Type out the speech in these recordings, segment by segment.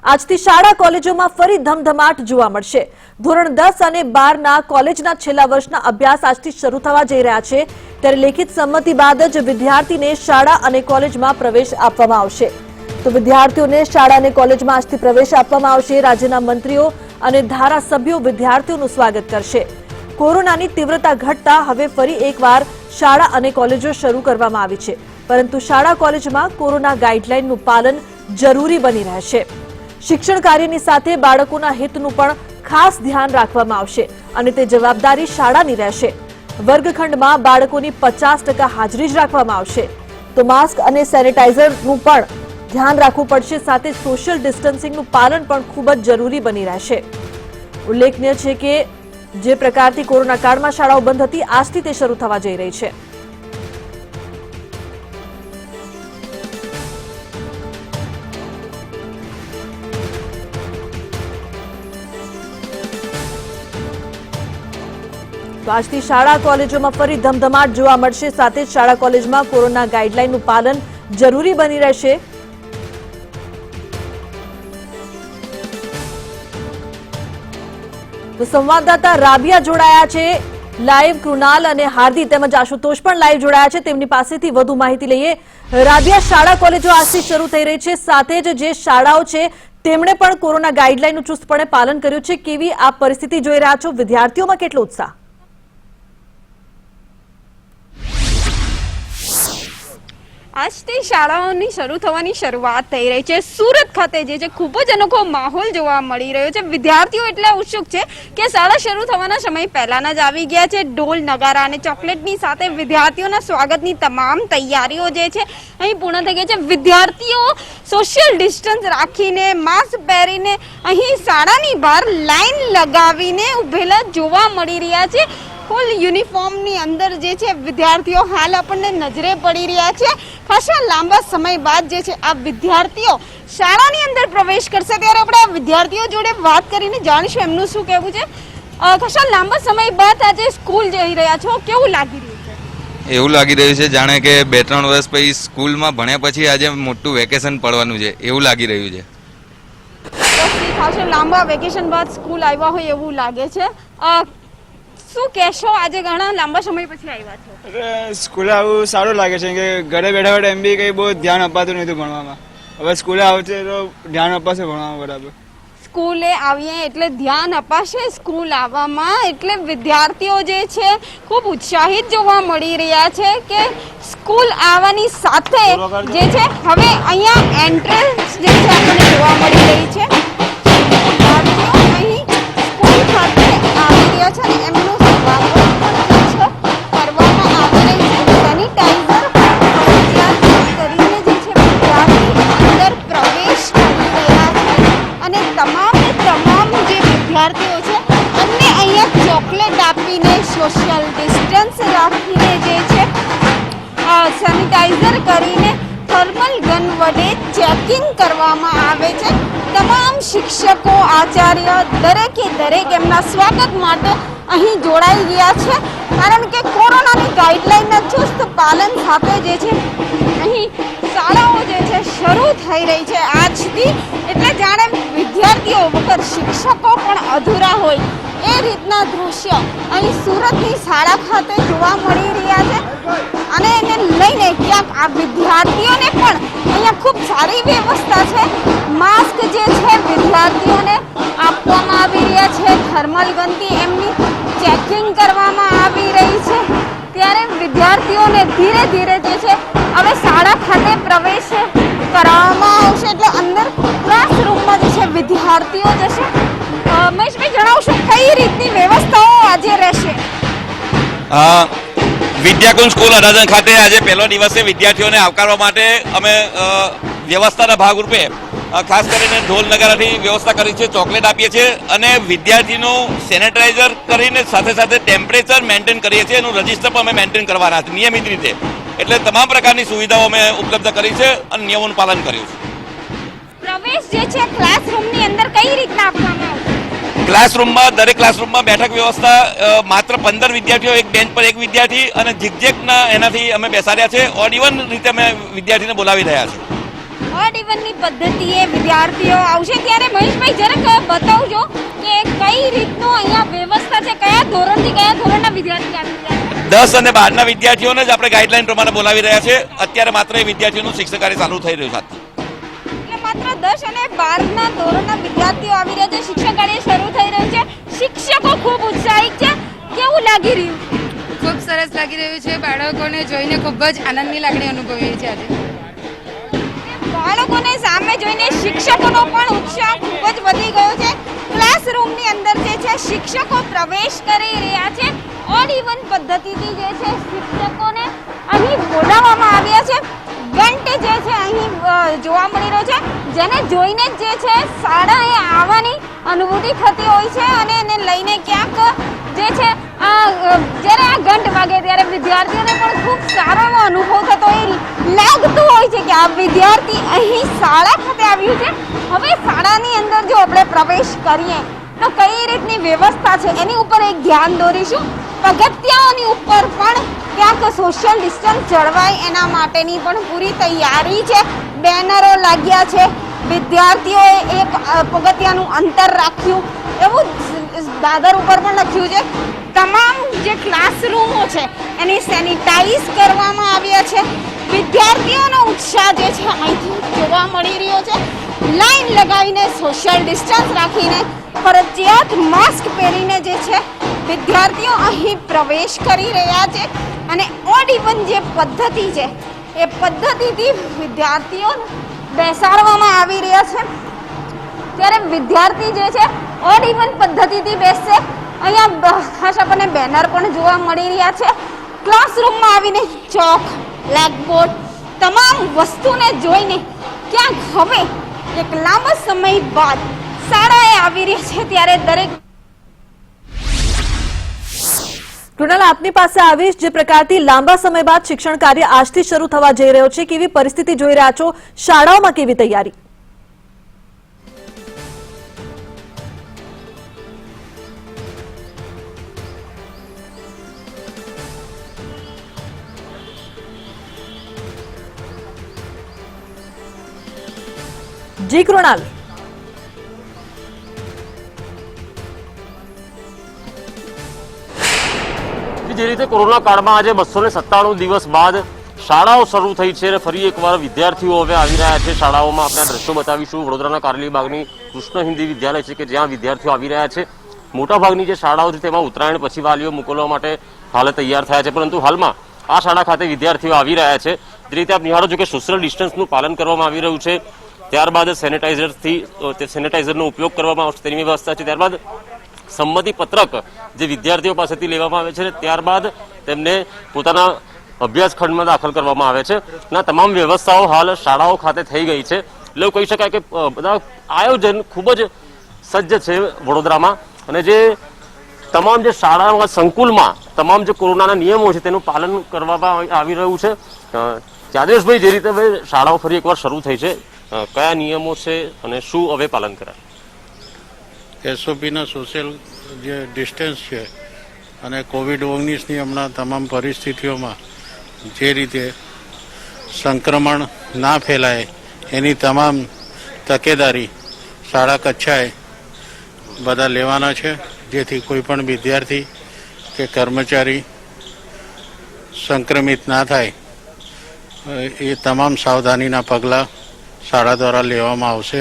આજથી શાળા કોલેજોમાં ફરી ધમધમાટ જોવા મળશે। ધોરણ 10 અને 12 ના કોલેજના છેલ્લા વર્ષના અભ્યાસ આજથી શરૂ થવા જઈ રહ્યા છે, ત્યારે લેખિત સંમતિ બાદ જ વિદ્યાર્થીને શાળા અને કોલેજમાં પ્રવેશ આપવામાં આવશે। તો વિદ્યાર્થીઓને શાળા અને કોલેજમાં આજથી પ્રવેશ આપવામાં આવશે। રાજ્યના મંત્રીઓ અને ધારાસભ્યો વિદ્યાર્થીઓનું સ્વાગત કરશે। કોરોનાની તીવ્રતા ઘટતા હવે ફરી એકવાર શાળા અને કોલેજો શરૂ કરવામાં આવી છે, પરંતુ શાળા કોલેજમાં કોરોના ગાઈડલાઈનનું પાલન જરૂરી બની રહેશે। શિક્ષણ કાર્યની સાથે બાળકોના હિતનું પણ ખાસ ધ્યાન રાખવામાં આવશે અને તે જવાબદારી શાળાની રહેશે। વર્ગખંડમાં બાળકોની 50% હાજરી જ રાખવામાં આવશે। તો માસ્ક અને સેનિટાઈઝરનું પણ ધ્યાન રાખવું પડશે, સાથે સોશિયલ ડિસ્ટન્સિંગનું પાલન પણ ખૂબ જ જરૂરી બની રહેશે। ઉલ્લેખનીય છે કે જે પ્રકારથી કોરોના કાળમાં શાળાઓ બંધ હતી, આજથી તે શરૂ થવા જઈ રહી છે। તો આજથી શાળા કોલેજોમાં ફરી ધમધમાટ જોવા મળશે, સાથે જ શાળા કોલેજમાં કોરોના ગાઈડલાઈનનું પાલન જરૂરી બની રહેશે। તો સંવાદદાતા રાબિયા જોડાયા છે લાઈવ, કૃણાલ અને હાર્દી તેમજ આશુતોષ પણ લાઈવ જોડાયા છે, તેમની પાસેથી વધુ માહિતી લઈએ। રાબિયા, શાળા કોલેજો આજથી શરૂ થઈ રહી છે, સાથે જ જે શાળાઓ છે તેમણે પણ કોરોના ગાઈડલાઈનનું ચુસ્તપણે પાલન કર્યું છે। કેવી આ પરિસ્થિતિ જોઈ રહ્યા છો? વિદ્યાર્થીઓમાં કેટલો ઉત્સાહ? આજથી શાળાઓની શરૂ થવાની શરૂઆત થઈ રહી છે। સુરત ખાતે જે છે ખૂબ જ અનોખો માહોલ જોવા મળી રહ્યો છે। વિદ્યાર્થીઓ એટલા ઉત્સુક છે કે શાળા શરૂ થવાના સમય પહેલાના જ આવી ગયા છે। ઢોલ, નગારા અને ચોકલેટની સાથે વિદ્યાર્થીઓના સ્વાગતની તમામ તૈયારીઓ જે છે અહીં પૂર્ણ થઈ ગઈ છે। વિદ્યાર્થીઓ સોશિયલ ડિસ્ટન્સ રાખીને, માસ્ક પહેરીને અહીં શાળાની બહાર લાઈન લગાવીને ઉભેલા જોવા મળી રહ્યા છે। ફૂલ યુનિફોર્મની અંદર જે છે વિદ્યાર્થીઓ હાલ આપણને નજરે પડી રહ્યા છે। ખાસા લાંબા સમય બાદ જે છે આ વિદ્યાર્થીઓ શાળાની અંદર પ્રવેશ કરશે, ત્યારે આપણે આ વિદ્યાર્થીઓ જોડે વાત કરીને જાણીશું એમનું શું કહેવું છે। ખાસા લાંબા સમય બાદ આજે સ્કૂલ જઈ રહ્યા છો, કેવું લાગી રહ્યું છે? એવું લાગી રહ્યું છે જાણે કે 2-3 વર્ષ પછી સ્કૂલમાં ભણ્યા પછી આજે મોટું વેકેશન પડવાનું છે એવું લાગી રહ્યું છે। ખાસા લાંબા વેકેશન બાદ સ્કૂલ આવ્યા હોય એવું લાગે છે। શું કહેશો, આજે ઘણા લાંબા સમય પછી આવ્યા છો? સ્કૂલે આવું સારું લાગે છે કે ઘરે બેઠા બેઠા એમ બી કંઈ બહુ ધ્યાન અપાતું નહોતું ભણવામાં, હવે સ્કૂલે આવશે તો ધ્યાન અપાશે ભણવામાં બરાબર। સ્કૂલે આવીએ એટલે ધ્યાન અપાશે સ્કૂલ આવવામાં, એટલે વિદ્યાર્થીઓ જે છે ખૂબ ઉત્સાહિત જોવા મળી રહ્યા છે કે સ્કૂલ આવવાની સાથે જે છે હવે અહીંયા એન્ટ્રન્સ જે છે આપણને જોવા મળી રહી છે। વિદ્યાર્થીઓ અહીં સ્કૂલ ખાતે આવી રહ્યા છે અને એમનું સોશિયલ ડિસ્ટન્સ રાખીને જે છે સેનિટાઈઝર કરીને થર્મલ ગન વડે ચેકિંગ કરવામાં આવે છે। તમામ શિક્ષકો, આચાર્ય દરેકે દરેક એમના સ્વાગત માટે અહીં જોડાઈ ગયા છે, કારણ કે કોરોનાની ગાઈડલાઈનના ચુસ્ત પાલન સાથે જે છે અહીં શાળાઓ જે છે શરૂ થઈ રહી છે આજથી, એટલે જાણે વિદ્યાર્થીઓ વગર શિક્ષકો પણ અધૂરા હોય એ રીતના દ્રશ્ય અહીં સુરતની શાળા ખાતે જોવા મળી રહ્યા છે। અને એને લઈને ક્યાંક આ વિદ્યાર્થીઓને પણ અહીંયા ખૂબ સારી વ્યવસ્થા છે। માસ્ક જે છે વિદ્યાર્થીઓને આપવામાં આવી રહ્યા છે, થર્મલ ગનથી એમની ચેકિંગ કરવામાં આવી રહી છે, ત્યારે વિદ્યાર્થીઓને ધીરે ધીરે જે છે હવે શાળા ખાતે પ્રવેશ કરાવવામાં આવશે, એટલે અંદર ક્લાસરૂમમાં જે છે વિદ્યાર્થીઓ જશે। મહેશભાઈ, જણાવશો કઈ રીતની વ્યવસ્થાઓ આજે રહેશે? વિદ્યાકુંજ સ્કૂલ અડાજણ ખાતે આજે પહેલો દિવસે વિદ્યાર્થીઓને આવકારવા માટે અમે વ્યવસ્થાના ભાગરૂપે ખાસ કરીને ઢોલ નગારાથી વ્યવસ્થા કરી છે, ચોકલેટ આપીએ છીએ અને વિદ્યાર્થીનું સેનેટાઈઝર કરીને સાથે સાથે ટેમ્પરેચર મેન્ટેન કરીએ છીએ, એનું રજિસ્ટર પણ અમે મેન્ટેન કરવાના છે નિયમિત રીતે। એટલે તમામ પ્રકારની સુવિધાઓ અમે ઉપલબ્ધ કરી છે અને નિયમોનું પાલન કર્યું છે। પ્રવેશ જે છે ક્લાસરૂમની અંદર કઈ રીતના આપવામાં આવશે? ક્લાસરૂમમાં દરેક ક્લાસરૂમમાં બેઠક વ્યવસ્થા માત્ર 15 વિદ્યાર્થીઓ એક બેન્ચ પર એક વિદ્યાર્થી અને ઝિગઝેગના એનાથી અમે બેસાડ્યા છે। ઓડ ઇવન રીતે અમે વિદ્યાર્થીને બોલાવી રહ્યા છીએ। ઓડ ઇવનની પદ્ધતિએ વિદ્યાર્થીઓ આવશે ત્યારે મહેશભાઈ જરાક બતાવજો કે કઈ રીતનું અહીંયા વ્યવસ્થા છે, કયા ધોરણથી કયા ધોરણના વિદ્યાર્થી આવી રહ્યા છે. 10 અને 12ના વિદ્યાર્થીઓને જ આપણે ગાઈડલાઈન પ્રમાણે બોલાવી રહ્યા છે. અત્યારે માત્ર એ વિદ્યાર્થીઓનું શિક્ષણ કાર્ય ચાલુ થઈ રહ્યું છે. એટલે માત્ર 10 અને 12ના ધોરણના વિદ્યાર્થીઓ આવી રહ્યા છે, શિક્ષણ કાર્ય શરૂ થઈ રહ્યું છે. શિક્ષકો ખૂબ ઉત્સાહિત છે. કેવું લાગી રહ્યું છે? ખૂબ સરસ લાગી રહ્યું છે. બાળકોને જોઈને ખૂબ જ આનંદની લાગણી અનુભવીએ છીએ આજે. બાળકોને સામે જોઈને શિક્ષકોનો પણ ઉત્સાહ ખૂબ જ વધી ગયો છે. ક્લાસરૂમની અંદર જે છે શિક્ષકો પ્રવેશ કરી રહ્યા છે. ઓડ ઇવન પદ્ધતિથી જે છે શિક્ષકોને અહીં બોલાવવામાં આવ્યા છે. ઘંટ જે છે અહીં જોવા મળી રહ્યો છે, જેને જોઈને જ જે છે શાળાએ આવવાની અનુભૂતિ થતી હોય છે અને એને લઈને ક્યાંક જે છે જ્યારે આ ઘંટ વાગે ત્યારે વિદ્યાર્થીઓને પણ ખૂબ સારો એવો અનુભવ થતો હોય લાગતું હોય છે કે આ વિદ્યાર્થી અહીં શાળા ખાતે આવ્યું છે. હવે શાળાની અંદર જો આપણે પ્રવેશ કરીએ તો કઈ રીતની વ્યવસ્થા છે એની ઉપર એક ધ્યાન દોરીશું. પગથિયાઓની ઉપર પણ ક્યાંક સોશિયલ ડિસ્ટન્સ જળવાય એના માટેની પણ પૂરી તૈયારી છે. બેનરો લાગ્યા છે, વિદ્યાર્થીઓએ એક પગથિયાનું અંતર રાખ્યું એવું દાદર ઉપર પણ લખ્યું છે. તમામ જે ક્લાસરૂમો છે એની સેનિટાઈઝ કરવામાં આવ્યા છે. વિદ્યાર્થીઓનો ઉત્સાહ જે છે અહીંથી જોવા મળી રહ્યો છે. લાઈન લગાવીને સોશિયલ ડિસ્ટન્સ રાખીને ફરજિયાત માસ્ક પહેરીને જે છે વિદ્યાર્થીઓ અહીં પ્રવેશ કરી રહ્યા છે અને ઓડ ઇવન જે પદ્ધતિ છે એ પદ્ધતિથી વિદ્યાર્થીઓ બેસાડવામાં આવી રહ્યા છે. ત્યારે વિદ્યાર્થી જે છે ઓડ ઇવન પદ્ધતિથી બેસશે. અહીંયા ખાસ આપણને બેનર પણ જોવા મળી રહ્યા છે. ક્લાસરૂમમાં આવીને ચોક, બ્લેકબોર્ડ તમામ વસ્તુને જોઈને ક્યાંક હવે એક લાંબા સમય બાદ શાળાએ આવી રહી છે ત્યારે દરેક કૃણાલ, આપની પાસે આવીશ. જે પ્રકારથી લાંબા સમય બાદ શિક્ષણ કાર્ય આજથી શરૂ થવા જઈ રહ્યો છે, કેવી પરિસ્થિતિ જોઈ રહ્યા છો? શાળાઓમાં કેવી તૈયારી? જી કૃણાલ. જે રીતે કોરોના કાળમાં આજે 297 દિવસ બાદ શાળાઓ શરૂ થઈ છે અને ફરી એકવાર વિદ્યાર્થીઓ હવે આવી રહ્યા છે શાળાઓમાં. આપણે આ દ્રશ્યો બતાવીશું. વડોદરાના કારેલીબાગની કૃષ્ણ હિન્દી વિદ્યાલય છે કે જ્યાં વિદ્યાર્થીઓ આવી રહ્યા છે. મોટાભાગની જે શાળાઓ છે તેમાં ઉત્તરાયણ પછી વાલીઓ મોકલવા માટે હાલ તૈયાર થયા છે, પરંતુ હાલમાં આ શાળા ખાતે વિદ્યાર્થીઓ આવી રહ્યા છે. જે રીતે આપ નિહાળો છો કે સોશિયલ ડિસ્ટન્સનું પાલન કરવામાં આવી રહ્યું છે. ત્યારબાદ સેનેટાઈઝરનો ઉપયોગ કરવામાં આવશે તેની વ્યવસ્થા છે. ત્યારબાદ સંમતિ પત્રક જે વિદ્યાર્થીઓ પાસેથી લેવામાં આવે છે, ત્યારબાદ તેમને પોતાના અભ્યાસ ખંડમાં દાખલ કરવામાં આવે છે. ના તમામ વ્યવસ્થાઓ હાલ શાળાઓ ખાતે થઈ ગઈ છે. એટલે કહી શકાય કે બધા આયોજન ખૂબ જ સજ્જ છે વડોદરામાં. અને જે તમામ જે શાળામાં સંકુલમાં તમામ જે કોરોનાના નિયમો છે તેનું પાલન કરવામાં આવી રહ્યું છે. ચાંદ્રેશભાઈ, જે રીતે હવે શાળાઓ ફરી એકવાર શરૂ થઈ છે, કયા નિયમો છે અને શું હવે પાલન કરાય? એસઓપીના સોશિયલ જે ડિસ્ટન્સ છે અને કોવિડ-19ની હમણાં તમામ પરિસ્થિતિઓમાં જે રીતે સંક્રમણ ના ફેલાય એની તમામ તકેદારી શાળા કક્ષાએ બધા લેવાના છે, જેથી કોઈ પણ વિદ્યાર્થી કે કર્મચારી સંક્રમિત ના થાય એ તમામ સાવધાનીના પગલાં શાળા દ્વારા લેવામાં આવશે,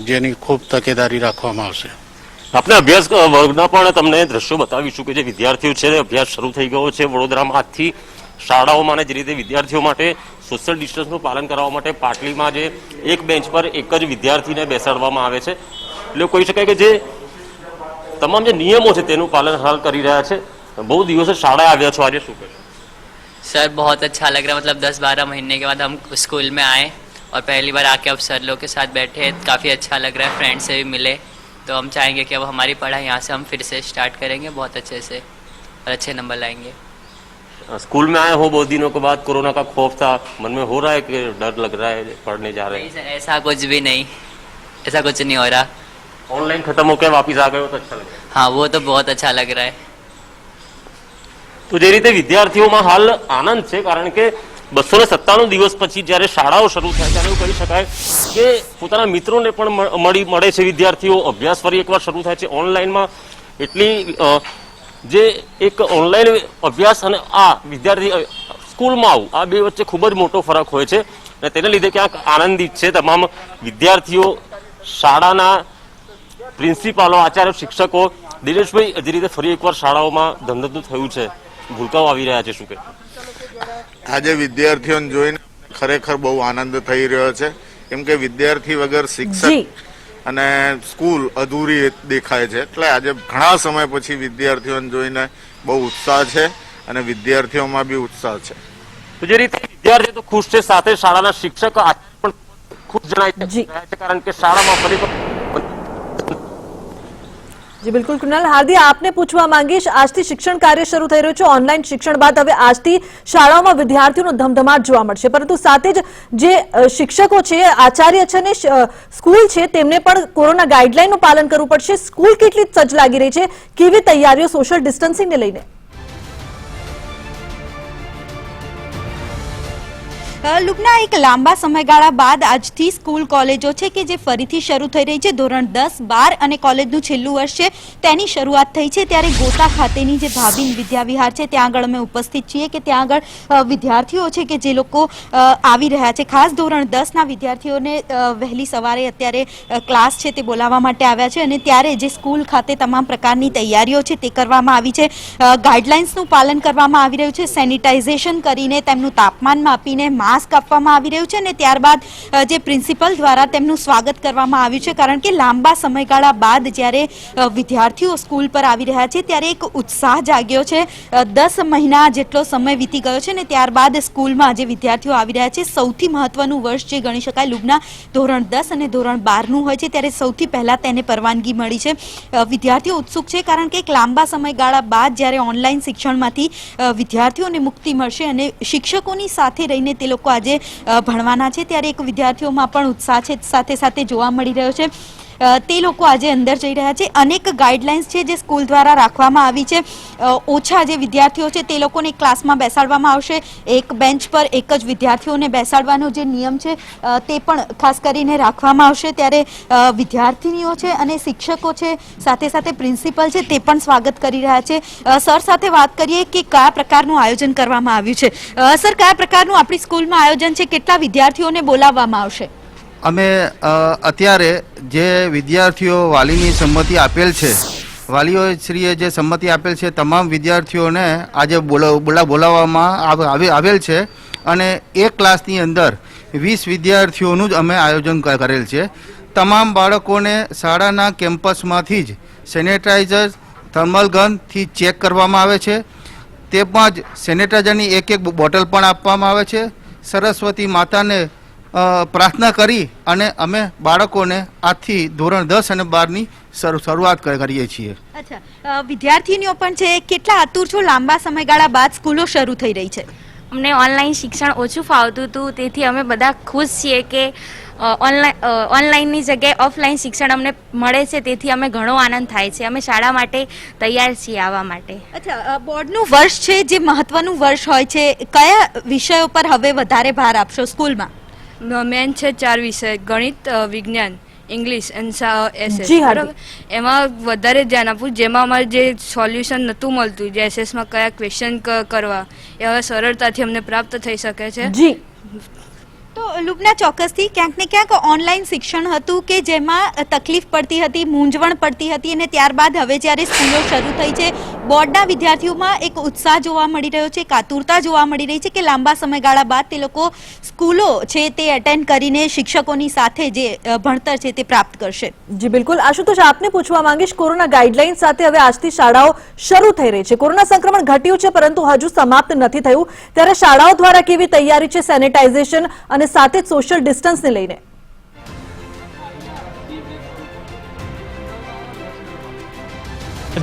જેની ખૂબ તકેદારી રાખવામાં આવશે. આપણે અભ્યાસ વર્ગના પણ તમને દ્રશ્યો બતાવીશું કે જે વિદ્યાર્થીઓ છે અભ્યાસ શરૂ થઈ ગયો છે વડોદરામાં આજથી શાળાઓમાં. જે રીતે વિદ્યાર્થીઓ માટે સોશિયલ ડિસ્ટન્સનું પાલન કરવા માટે પાટલીમાં જે એક બેન્ચ પર એક જ વિદ્યાર્થીને બેસાડવામાં આવે છે. એટલે કહી શકાય કે જે તમામ જે નિયમો છે તેનું પાલન હાલ કરી રહ્યા છે. બહુ દિવસે શાળાએ આવ્યા છો, આજે શું કહેશો? सर बहुत अच्छा लग रहा है. मतलब 10-12 महीने के बाद हम स्कूल में आए और पहली बार आके अब सर लोग के साथ बैठे, काफ़ी अच्छा लग रहा है. फ्रेंड से भी मिले तो हम चाहेंगे कि अब हमारी पढ़ाई यहाँ से हम फिर से स्टार्ट करेंगे बहुत अच्छे से और अच्छे नंबर लाएंगे. स्कूल में आए हो बहुत दिनों के बाद, कोरोना का खौफ था, मन में हो रहा है कि डर लग रहा है पढ़ने जा रहे नहीं हैं? सर, ऐसा कुछ भी नहीं, ऐसा कुछ नहीं हो रहा. ऑनलाइन खत्म होकर वापिस आ गए हो तो अच्छा लगा? हाँ, वो तो बहुत अच्छा लग रहा है. તો જે રીતે વિદ્યાર્થીઓમાં હાલ આનંદ છે, કારણ કે 297 દિવસ પછી જ્યારે શાળાઓ શરૂ થાય ત્યારે એવું કહી શકાય કે પોતાના મિત્રોને પણ મળે છે વિદ્યાર્થીઓ. અભ્યાસ ફરી એકવાર શરૂ થાય છે ઓનલાઈનમાં. એટલી જે એક ઓનલાઈન અભ્યાસ અને આ વિદ્યાર્થી સ્કૂલમાં આવું, આ બે વચ્ચે ખૂબ જ મોટો ફરક હોય છે અને તેને લીધે ક્યાંક આનંદિત છે તમામ વિદ્યાર્થીઓ, શાળાના પ્રિન્સિપાલો, આચાર્ય, શિક્ષકો. દિનેશભાઈ, જે રીતે ફરી એકવાર શાળાઓમાં ધમધમતું થયું છે, ભૂલકાઓ આવી રહ્યા છે, શું કહે? આજે વિદ્યાર્થીઓને જોઈને ખરેખર બહુ આનંદ થઈ રહ્યો છે, કેમ કે વિદ્યાર્થી વગર શિક્ષક અને સ્કૂલ અધૂરી દેખાય છે. એટલે આજે ઘણા સમય પછી વિદ્યાર્થીઓને જોઈને બહુ ઉત્સાહ છે અને વિદ્યાર્થીઓમાં બી ઉત્સાહ છે. તો જે રીતે વિદ્યાર્થીઓ તો ખુશ છે, સાથે શાળાના શિક્ષકો પણ ખુશ જણાય છે, કારણ કે શાળામાં ફરી જી બિલકુલ કૃણાલ, હાર્દિક આપને પૂછવા માંગીશ, આજથી શિક્ષણ કાર્ય શરૂ થઈ રહ્યું છે. ઓનલાઈન શિક્ષણ બાદ હવે આજથી શાળાઓમાં વિદ્યાર્થીઓનો ધમધમાટ જોવા મળશે, પરંતુ સાથે જ જે શિક્ષકો છે, આચાર્ય છે અને સ્કૂલ છે, તેમને પણ કોરોના ગાઈડલાઈનનું પાલન કરવું પડશે. સ્કૂલ કેટલી સજ્જ લાગી રહી છે, કેવી તૈયારીઓ સોશિયલ ડિસ્ટન્સિંગને લઈને? લુબના, એક લાંબા સમયગાળા બાદ આજથી સ્કૂલ કોલેજો છે કે જે ફરીથી શરૂ થઈ રહી છે. ધોરણ 10, 12 અને કોલેજનું છેલ્લું વર્ષ છે તેની શરૂઆત થઈ છે. ત્યારે ગોતા ખાતેની જે ભાભીન વિદ્યાવિહાર છે ત્યાં આગળ અમે ઉપસ્થિત છીએ કે ત્યાં આગળ વિદ્યાર્થીઓ છે કે જે લોકો આવી રહ્યા છે. ખાસ ધોરણ 10ના વિદ્યાર્થીઓને વહેલી સવારે અત્યારે ક્લાસ છે તે બોલાવવા માટે આવ્યા છે અને ત્યારે જે સ્કૂલ ખાતે તમામ પ્રકારની તૈયારીઓ છે તે કરવામાં આવી છે. ગાઈડલાઇન્સનું પાલન કરવામાં આવી રહ્યું છે. સેનિટાઇઝેશન કરીને તેમનું તાપમાન માપીને માસ્ક આપવામાં આવી રહ્યું છે અને ત્યારબાદ જે પ્રિન્સિપલ દ્વારા તેમનું સ્વાગત કરવામાં આવ્યું છે, કારણ કે લાંબા સમયગાળા બાદ જ્યારે વિદ્યાર્થીઓ સ્કૂલ પર આવી રહ્યા છે ત્યારે એક ઉત્સાહ જાગ્યો છે. 10 મહિના જેટલો સમય વીતી ગયો છે ને ત્યારબાદ સ્કૂલમાં જે વિદ્યાર્થીઓ આવી રહ્યા છે, સૌથી મહત્વનું વર્ષ જે ગણી શકાય લુબના ધોરણ 10 અને ધોરણ 12નું હોય છે, ત્યારે સૌથી પહેલા તેને પરવાનગી મળી છે. વિદ્યાર્થીઓ ઉત્સુક છે, કારણ કે એક લાંબા સમયગાળા બાદ જ્યારે ઓનલાઈન શિક્ષણમાંથી વિદ્યાર્થીઓને મુક્તિ મળશે અને શિક્ષકોની સાથે રહીને તે લોકો આજે ભણવાના છે, ત્યારે એક વિદ્યાર્થીઓમાં પણ ઉત્સાહ છે સાથે સાથે જોવા મળી રહ્યો છે. તે લોકો આજે અંદર જઈ રહ્યા છે. અનેક ગાઈડલાઇન્સ છે જે સ્કૂલ દ્વારા રાખવામાં આવી છે. ઓછા જે વિદ્યાર્થીઓ છે તે લોકોને ક્લાસમાં બેસાડવામાં આવશે. એક બેન્ચ પર એક જ વિદ્યાર્થીઓને બેસાડવાનો જે નિયમ છે તે પણ ખાસ કરીને રાખવામાં આવશે. ત્યારે વિદ્યાર્થીનીઓ છે અને શિક્ષકો છે, સાથે સાથે પ્રિન્સિપલ છે, તે પણ સ્વાગત કરી રહ્યા છે. સર સાથે વાત કરીએ કે કયા પ્રકારનું આયોજન કરવામાં આવ્યું છે. સર, કયા પ્રકારનું આપણી સ્કૂલમાં આયોજન છે, કેટલા વિદ્યાર્થીઓને બોલાવવામાં આવશે? અમે અત્યારે જે વિદ્યાર્થીઓ વાલીની સંમતિ આપેલ છે, વાલીઓશ્રીએ જે સંમતિ આપેલ છે, તમામ વિદ્યાર્થીઓને આજે બોલાવવામાં આવેલ છે અને એક ક્લાસની અંદર 20 વિદ્યાર્થીઓનું જ અમે આયોજન કરેલ છે. તમામ બાળકોને શાળાના કેમ્પસમાંથી જ સેનેટાઇઝર, થર્મલ ગનથી ચેક કરવામાં આવે છે. તેમાં જ સેનેટાઇઝરની એક બોટલ પણ આપવામાં આવે છે. સરસ્વતી માતાને પ્રાર્થના કરી અને અમે બાળકોને આજથી ધોરણ 10 અને 12ની શરૂઆત કરીએ છીએ. અચ્છા, વિદ્યાર્થીનીઓ પણ છે, કેટલા આતુર છો? લાંબા સમયગાળા બાદ સ્કૂલો શરૂ થઈ રહી છે. અમને ઓનલાઈન શિક્ષણ ઓછું ફાવતું હતું, તેથી અમે બધા ખુશ છીએ કે ઓનલાઈનની જગ્યાએ ઓફલાઈન શિક્ષણ અમને મળે છે, તેથી અમે ઘણો આનંદ થાય છે. અમે શાળા માટે તૈયાર છીએ આવવા માટે. અચ્છા, બોર્ડનું વર્ષ છે જે મહત્વનું વર્ષ હોય છે, કયા વિષયો પર હવે વધારે ભાર આપશો સ્કૂલમાં? મેન છે 4 વિષય: ગણિત, વિજ્ઞાન, ઇંગ્લિશ અને એસએસ. બરાબર, એમાં વધારે ધ્યાન આપવું, જેમાં અમારે જે સોલ્યુશન નહોતું મળતું, જે એસએસમાં કયા ક્વેશ્ચન કરવા, એ હવે સરળતાથી અમને પ્રાપ્ત થઈ શકે છે. જી તો લુબના, ચોક્કસથી ક્યાંક ને ક્યાંક ઓનલાઈન શિક્ષણ હતું કે જેમાં તકલીફ પડતી હતી, મૂંઝવણ પડતી હતી અને ત્યારબાદ હવે જ્યારે સ્કૂલો શરૂ થઈ છે, બોર્ડના વિદ્યાર્થીઓમાં એક ઉત્સાહ જોવા મળી રહ્યો છે, એક આતુરતા જોવા મળી રહી છે કે લાંબા સમયગાળા બાદ તે લોકો સ્કૂલો છે તે એટેન્ડ કરીને શિક્ષકોની સાથે જે ભણતર છે તે પ્રાપ્ત કરશે. જી બિલકુલ. આશુતોષ, આપને પૂછવા માંગીશ, કોરોના ગાઈડલાઈન સાથે હવે આજથી શાળાઓ શરૂ થઈ રહી છે. કોરોના સંક્રમણ ઘટ્યું છે પરંતુ હજુ સમાપ્ત નથી થયું, ત્યારે શાળાઓ દ્વારા કેવી તૈયારી છે સેનિટાઇઝેશન અને સાથે જ સોશિયલ ડિસ્ટન્સને લઈને?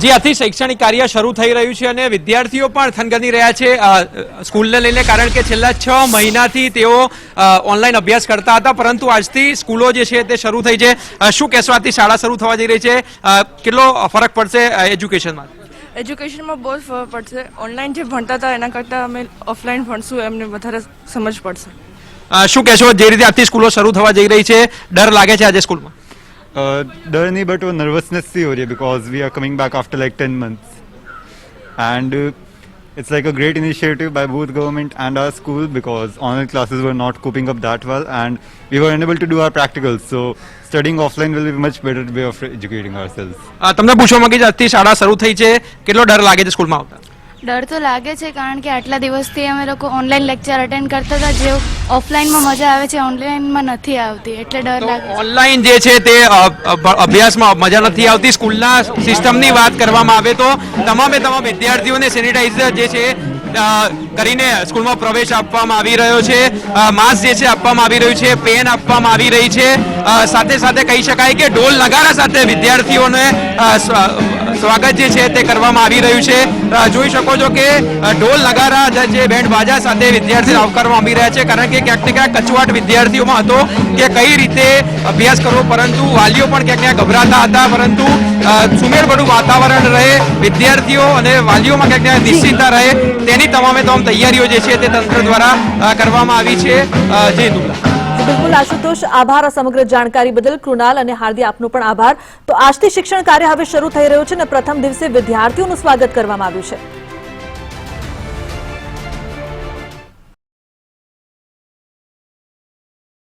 જી, આથી શૈક્ષણિક કાર્ય શરૂ થઈ રહ્યું છે અને વિદ્યાર્થીઓ પણ થનગની રહ્યા છે સ્કૂલને લઈને, કારણ કે છેલ્લા 6 મહિનાથી તેઓ ઓનલાઈન અભ્યાસ કરતા હતા, પરંતુ આજથી સ્કૂલો જે છે તે શરૂ થઈ છે. શું કહેશો, આજથી શાળા શરૂ થવા જઈ રહી છે, કેટલો ફરક પડશે એજ્યુકેશનમાં? એજ્યુકેશનમાં બહુ જ ફરક પડશે. ઓનલાઈન જે ભણતા હતા એના કરતાં અમે ઓફલાઈન ભણશું એમને વધારે સમજ પડશે. શું કહેશો, જે રીતે આજથી સ્કૂલો શરૂ થવા જઈ રહી છે, ડર લાગે છે આજે સ્કૂલમાં? डर नहीं बट वो नर्वसनेस सी हो रही है because we are coming back after like 10 months and it's like a great initiative by both government and our school because online classes were not coping up that well and we were unable to do our practicals, so studying offline will be much better way of educating ourselves. તમને પૂછવા માંગી છે, આજથી શાળા શરૂ થઈ છે, કેટલો ડર લાગે છે સ્કૂલમાં આવતા? ડર તો લાગે છે કારણ કે આટલા દિવસથી અમે લોકો ઓનલાઈન લેક્ચર અટેન્ડ કરતા હતા, જે ઓફલાઈનમાં મજા આવે છે ઓનલાઈનમાં નથી આવતી, એટલે ડર લાગે છે. ઓનલાઈન જે છે તે અભ્યાસમાં મજા નથી આવતી. સ્કૂલના સિસ્ટમની વાત કરવામાં આવે તો તમામે તમામ વિદ્યાર્થીઓને સેનિટાઈઝર જે છે કરીને સ્કૂલમાં પ્રવેશ આપવામાં આવી રહ્યો છે, માસ્ક જે છે આપવામાં આવી રહ્યું છે, પેન આપવામાં આવી રહી છે. સાથે સાથે કહી શકાય કે ઢોલ નગારા સાથે વિદ્યાર્થીઓને સ્વાગત જે છે તે કરવામાં આવી રહ્યું છે. જોઈ શકો છો કે ઢોલ નગારા જે છે બેન્ડ બાજા સાથે વિદ્યાર્થીઓ આવકારવામાં આવી રહ્યા છે, કારણ કે ક્યાંક ને ક્યાંક કચવાટ વિદ્યાર્થીઓમાં હતો કે કઈ રીતે અભ્યાસ કરવો, પરંતુ વાલીઓ પણ ક્યાંક ક્યાંક ગભરાતા હતા. પરંતુ સુમેળભર્યું વાતાવરણ રહે, વિદ્યાર્થીઓ અને વાલીઓમાં ક્યાંક ક્યાંક નિશ્ચિતતા રહે, તેની તમામે તમામ તૈયારીઓ જે છે તે તંત્ર દ્વારા કરવામાં આવી છે. જી દુલ્લા. બિલકુલ આશુતોષ, આભાર આ સમગ્ર જાણકારી બદલ. કૃણાલ અને હાર્દિક, આપનો પણ આભાર. તો આજથી શિક્ષણ કાર્ય હવે શરૂ થઈ રહ્યું છે અને પ્રથમ દિવસે વિદ્યાર્થીઓનું સ્વાગત કરવામાં આવ્યું છે.